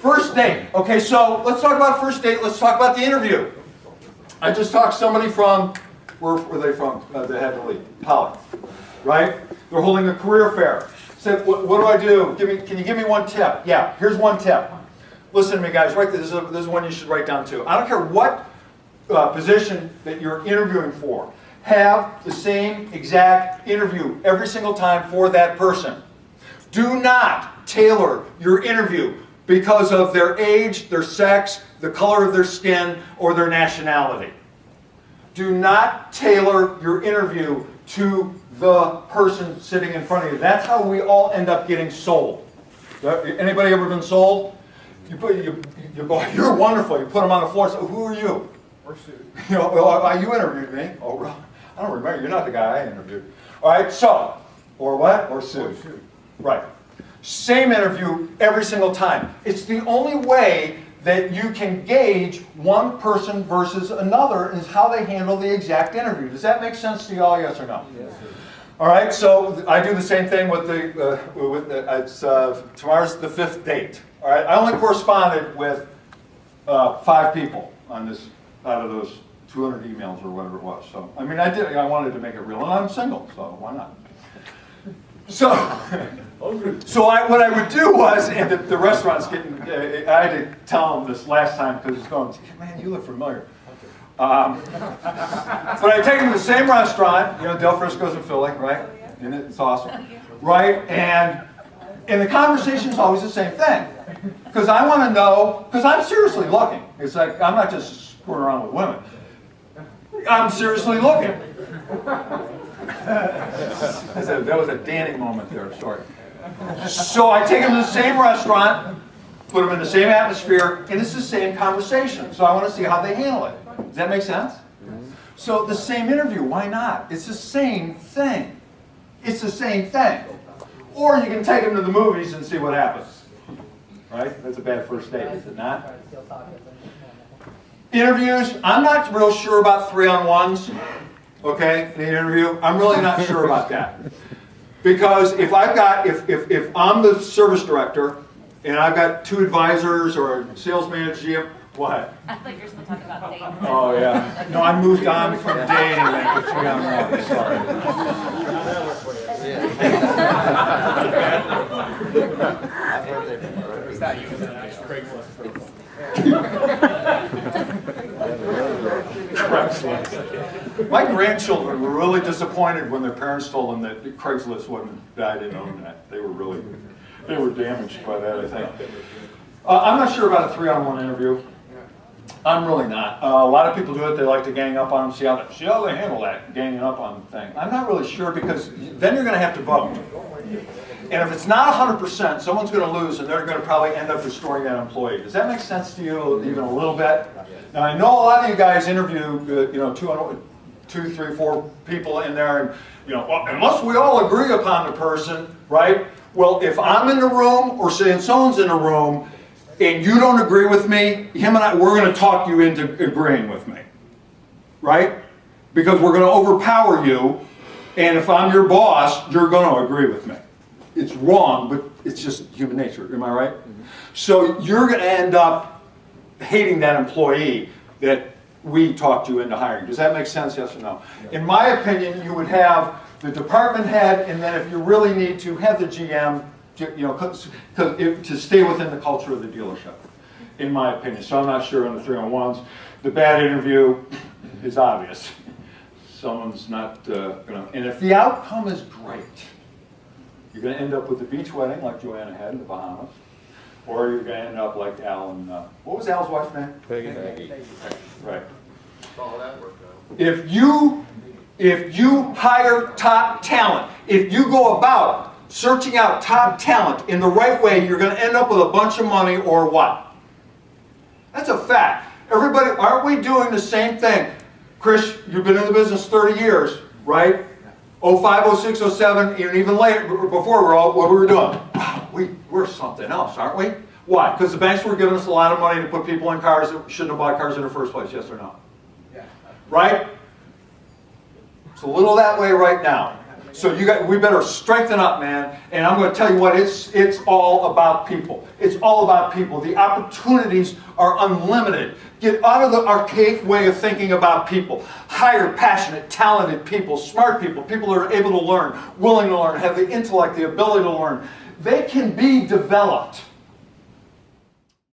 First date. Okay, so let's talk about first date. Let's talk about the interview. I just talked to somebody from, where were they from? They had to leave. Poly. Right? They're holding a career fair. Said, what do I do? Can you give me one tip? Yeah, here's one tip. Listen to me, guys. Right, this is one you should write down too. I don't care what position that you're interviewing for. Have the same exact interview every single time for that person. Do not tailor your interview because of their age, their sex, the color of their skin, or their nationality. Do not tailor your interview to the person sitting in front of you. That's how we all end up getting sold. Anybody ever been sold? You go, you're wonderful. You put them on the floor and say, who are you? Or Sue. You know, you interviewed me. Oh, really? I don't remember. You're not the guy I interviewed. All right, so, or what? Or Sue. Or Sue. Right. Same interview every single time. It's the only way that you can gauge one person versus another is how they handle the exact interview. Does that make sense to you all, yes or no? Yes. All right, so I do the same thing with tomorrow's the 5th date. All right, I only corresponded with 5 people on this out of those 200 emails or whatever it was. So, I mean, I wanted to make it real, and I'm single, so why not? So, what I would do was, and the restaurant's getting, I had to tell them this last time because it's going, man, you look familiar. But I take them to the same restaurant, you know, Del Frisco's in Philly, right? And it's awesome, right? And the conversation's always the same thing. Because I want to know, because I'm seriously looking. It's like, I'm not just screwing around with women. I'm seriously looking. That was a Danny moment there, sorry. So I take them to the same restaurant, put them in the same atmosphere, and it's the same conversation. So I want to see how they handle it. Does that make sense? So the same interview, why not? It's the same thing. It's the same thing. Or you can take them to the movies and see what happens. Right? That's a bad first date, is it not? Interviews, I'm not real sure about 3-on-1s. Okay, the interview. I'm really not sure about that. Because if I'm the service director and I've got 2 advisors or a sales manager, what? I thought you were still talking about dating. Oh yeah. No, I moved on from dating to 3-on-1. Sorry. My grandchildren were really disappointed when their parents told them that Craigslist wasn't. I didn't own that. They were damaged by that, I think. I'm not sure about a 3-on-1 interview. I'm really not. A lot of people do it. They like to gang up on them, see how they handle that, ganging up on the thing. I'm not really sure because then you're going to have to vote. And if it's not 100%, someone's going to lose and they're going to probably end up destroying that employee. Does that make sense to you even a little bit? Now, I know a lot of you guys interview, 2, 3, 4 people in there, and well, unless we all agree upon the person, right? Well, if I'm in the room or saying someone's in the room, and you don't agree with me, him and I, we're going to talk you into agreeing with me. Right? Because we're going to overpower you, and if I'm your boss, you're going to agree with me. It's wrong, but it's just human nature. Am I right? Mm-hmm. So you're going to end up hating that employee that we talked you into hiring. Does that make sense, yes or no? Yeah. In my opinion, you would have the department head, and then if you really need to, have the GM, to stay within the culture of the dealership, in my opinion. So I'm not sure on the 3-on-1s. The bad interview is obvious. Someone's not going to, and if the outcome is great, you're going to end up with a beach wedding like Joanna had in the Bahamas, or you're going to end up like Al and, what was Al's wife's name? Peggy. Right. All that worked out. If you hire top talent, if you go about searching out top talent in the right way, you're going to end up with a bunch of money or what? That's a fact. Everybody, aren't we doing the same thing? Chris, you've been in the business 30 years, right? 05, 06, 07, and even later, before what we were doing. Wow, we're something else, aren't we? Why? Because the banks were giving us a lot of money to put people in cars that shouldn't have bought cars in the first place, yes or no? Yeah. Right? It's a little that way right now. So we better strengthen up, man. And I'm going to tell you what, it's all about people. It's all about people. The opportunities are unlimited. Get out of the archaic way of thinking about people. Hire passionate, talented people, smart people, people that are able to learn, willing to learn, have the intellect, the ability to learn. They can be developed.